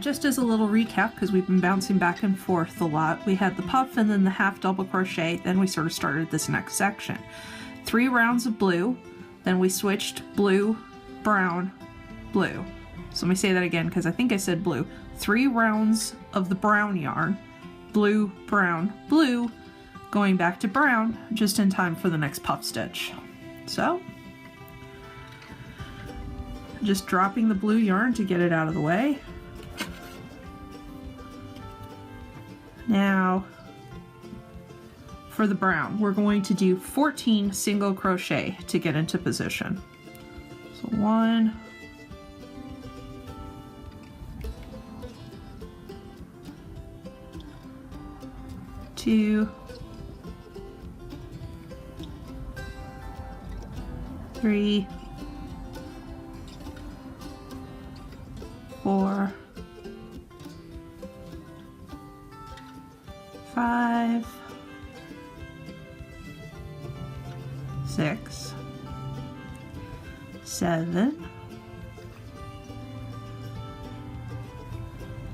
just as a little recap, because we've been bouncing back and forth a lot, we had the puff and then the half double crochet, then we sort of started this next section. 3 rounds of blue, then we switched blue, brown, blue. So let me say that again, because I think I said blue. 3 rounds of the brown yarn, blue, brown, blue, going back to brown, just in time for the next puff stitch. So, just dropping the blue yarn to get it out of the way. Now, for the brown, we're going to do 14 single crochet to get into position. So 1, 2, 3, 4, 5, 6, 7,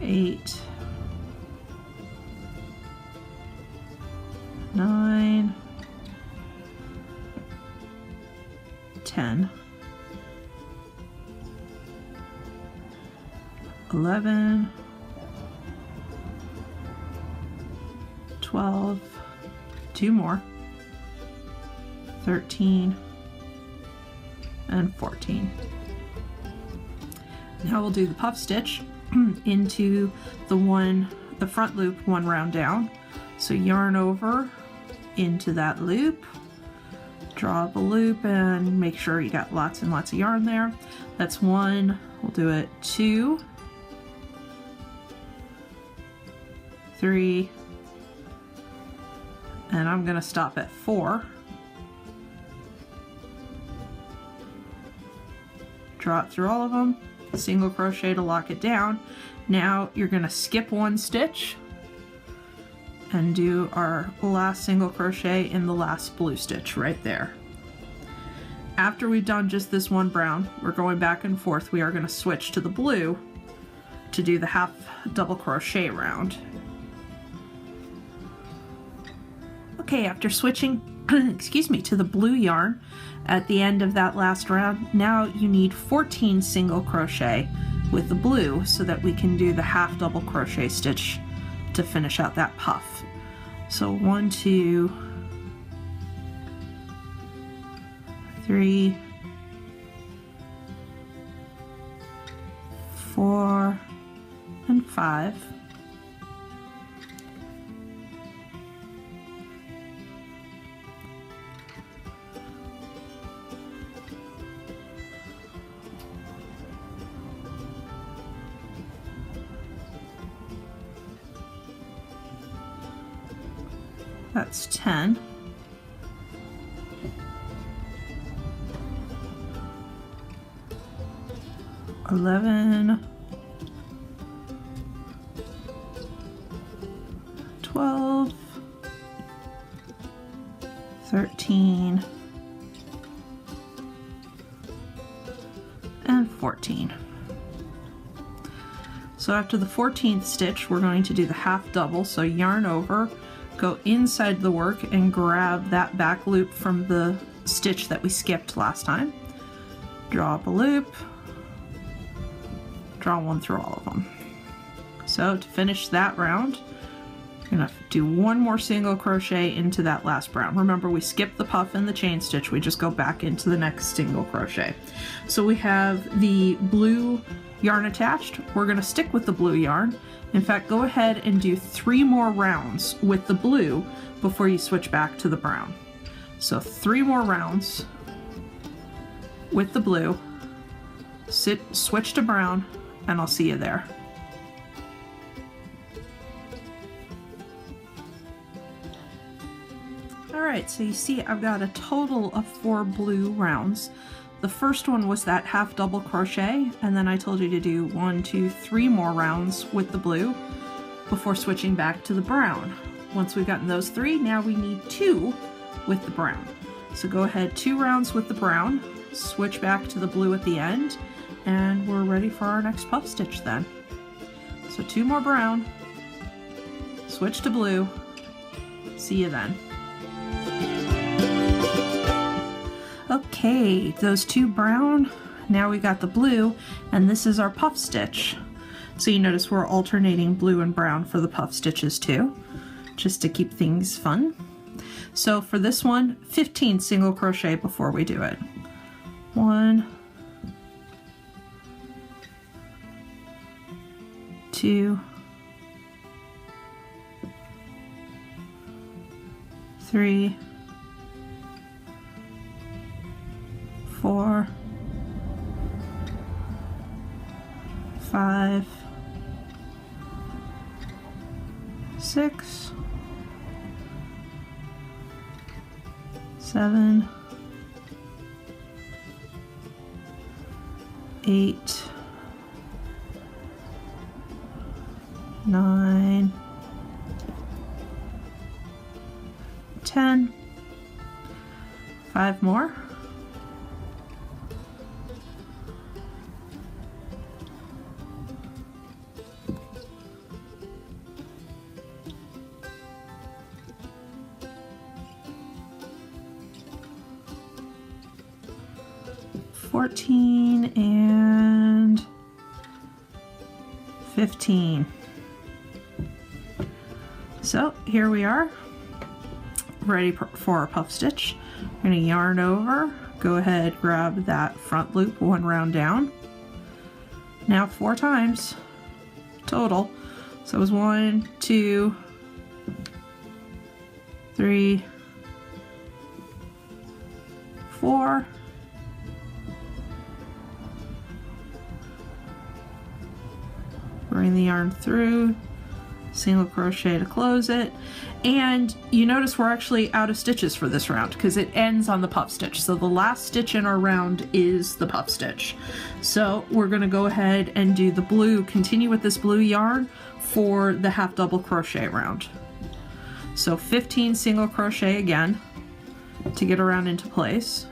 8, 9, 10, 11, 12, 2 more, 13, and 14. Now we'll do the puff stitch into the front loop 1 round down. So yarn over into that loop, draw the loop, and make sure you got lots and lots of yarn there. That's 1, we'll do it 2, 3, and I'm gonna stop at 4. Draw it through all of them, single crochet to lock it down. Now you're gonna skip 1 stitch and do our last single crochet in the last blue stitch right there. After we've done just this 1 brown, we're going back and forth. We are going to switch to the blue to do the half double crochet round. Okay, after switching excuse me, to the blue yarn at the end of that last round, now you need 14 single crochet with the blue so that we can do the half double crochet stitch to finish out that puff. So 1, 2, 3, 4, and 5. That's 10. 11, 12, 13, and 14. So after the 14th stitch, we're going to do the half double, so yarn over, go inside the work and grab that back loop from the stitch that we skipped last time. Draw up a loop, draw 1 through all of them. So to finish that round, you're gonna do 1 more single crochet into that last brown. Remember, we skipped the puff and the chain stitch, we just go back into the next single crochet. So we have the blue yarn attached. We're gonna stick with the blue yarn. In fact, go ahead and do 3 more rounds with the blue before you switch back to the brown. So 3 more rounds with the blue, switch to brown, and I'll see you there. Alright, so you see I've got a total of 4 blue rounds. The first one was that half double crochet, and then I told you to do 1, 2, 3 more rounds with the blue before switching back to the brown. Once we've gotten those 3, now we need 2 with the brown. So go ahead, 2 rounds with the brown, switch back to the blue at the end, and we're ready for our next puff stitch then. So 2 more brown, switch to blue, see you then. Okay, those 2 brown, now we got the blue, and this is our puff stitch. So you notice we're alternating blue and brown for the puff stitches too, just to keep things fun. So for this one, 15 single crochet before we do it. 1, 2, 3, 4, 5, 6, 7, 8, 9, 10, 5 more. And 15. So here we are, ready for our puff stitch. We're going to yarn over, go ahead, grab that front loop 1 round down. Now 4 times total. So it was 1, 2, 3, 4. Bring the yarn through, single crochet to close it, and you notice we're actually out of stitches for this round because it ends on the puff stitch. So the last stitch in our round is the puff stitch. So we're going to go ahead and do the blue, continue with this blue yarn for the half double crochet round. So 15 single crochet again to get around into place.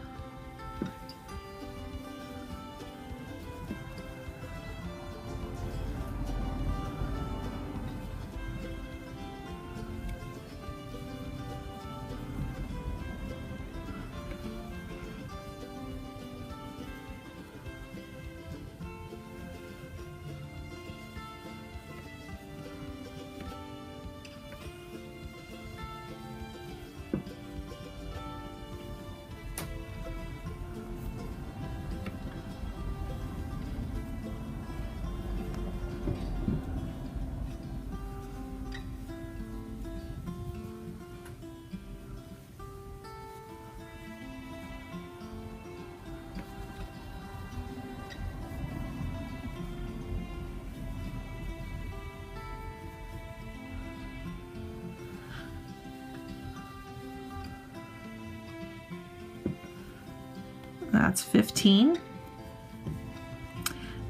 That's 15.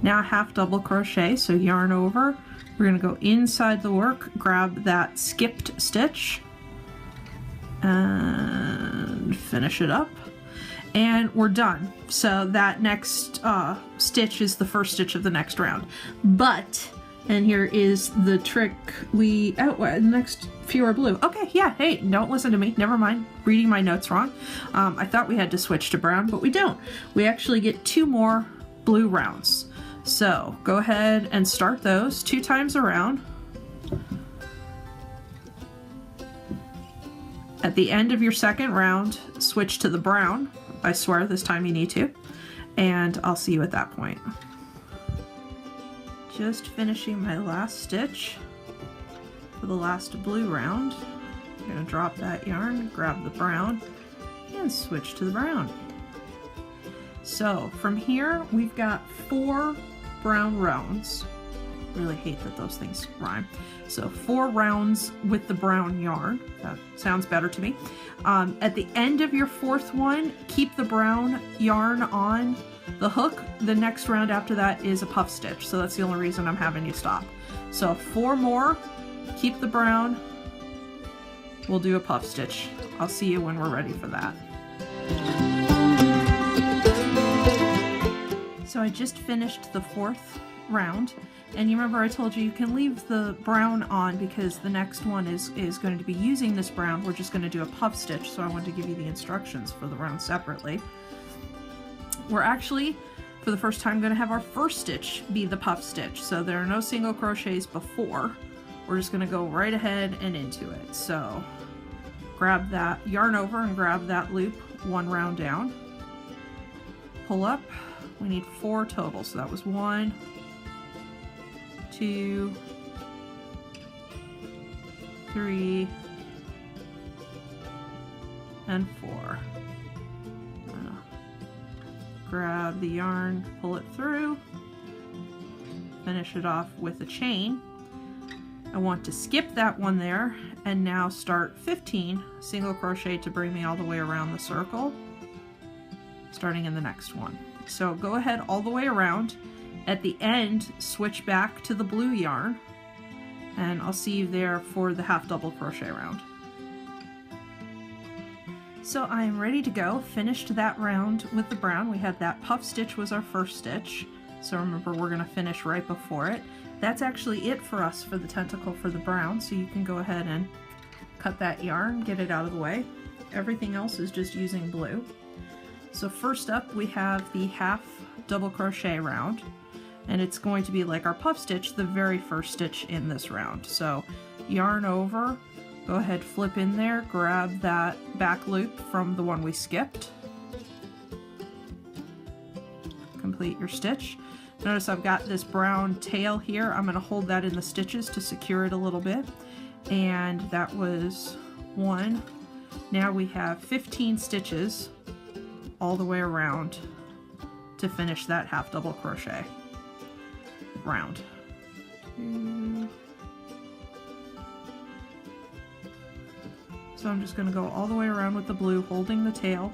Now half double crochet, so yarn over. We're going to go inside the work, grab that skipped stitch, and finish it up. And we're done. So that next stitch is the first stitch of the next round. But, and here is the trick, the next few are blue. Okay, yeah, hey, don't listen to me, never mind, reading my notes wrong. I thought we had to switch to brown, but we don't. We actually get 2 more blue rounds. So go ahead and start those 2 times around. At the end of your second round, switch to the brown. I swear this time you need to. And I'll see you at that point. Just finishing my last stitch for the last blue round. I'm going to drop that yarn, grab the brown, and switch to the brown. So from here, we've got 4 brown rounds. Really hate that those things rhyme. So 4 rounds with the brown yarn. That sounds better to me. At the end of your 4th one, keep the brown yarn on the hook. The next round after that is a puff stitch. So that's the only reason I'm having you stop. So 4 more, keep the brown. We'll do a puff stitch. I'll see you when we're ready for that. So I just finished the 4th round, And you remember I told you can leave the brown on because the next one is going to be using this brown. We're just going to do a puff stitch, so I wanted to give you the instructions for the round separately. We're actually, for the first time, going to have our first stitch be the puff stitch. So there are no single crochets before. We're just going to go right ahead and into it. So grab that, yarn over and grab that loop one round down. Pull up. We need 4 total, so that was 1, 2, 3, and 4. Grab the yarn, pull it through, finish it off with a chain. I want to skip that one there and now start 15 single crochet to bring me all the way around the circle, starting in the next one. So go ahead all the way around. At the end, switch back to the blue yarn, and I'll see you there for the half double crochet round. So I am ready to go. Finished that round with the brown. We had that puff stitch was our first stitch. So remember, we're going to finish right before it. That's actually it for us for the tentacle for the brown. So you can go ahead and cut that yarn, get it out of the way. Everything else is just using blue. So first up, we have the half double crochet round. And it's going to be like our puff stitch, the very first stitch in this round. So yarn over, go ahead, flip in there, grab that back loop from the one we skipped. Complete your stitch. Notice I've got this brown tail here. I'm going to hold that in the stitches to secure it a little bit. And that was 1. Now we have 15 stitches all the way around to finish that half double crochet round. 2. So I'm just going to go all the way around with the blue, holding the tail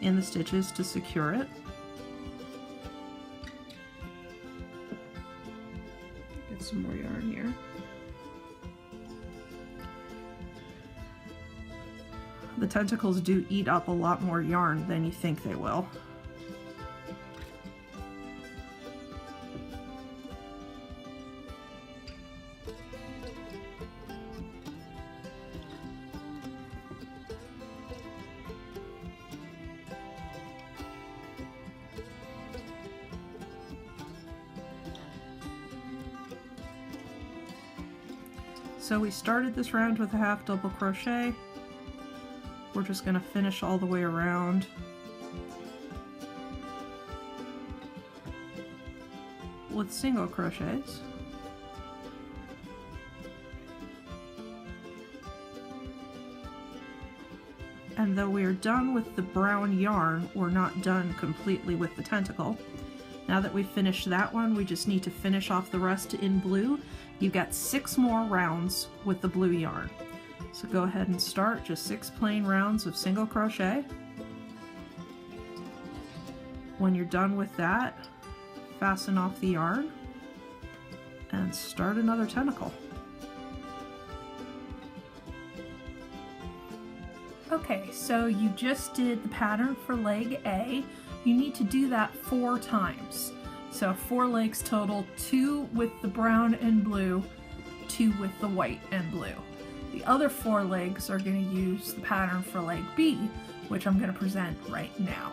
in the stitches to secure it. Get some more yarn here. The tentacles do eat up a lot more yarn than you think they will. So we started this round with a half double crochet. We're just going to finish all the way around. With single crochets. And though we are done with the brown yarn, we're not done completely with the tentacle. Now that we've finished that one, we just need to finish off the rest in blue. You've got 6 more rounds with the blue yarn. So go ahead and start just 6 plain rounds of single crochet. When you're done with that, fasten off the yarn and start another tentacle. Okay, so you just did the pattern for leg A. You need to do that 4 times. So 4 legs total, 2 with the brown and blue, 2 with the white and blue. The other 4 legs are going to use the pattern for leg B, which I'm going to present right now.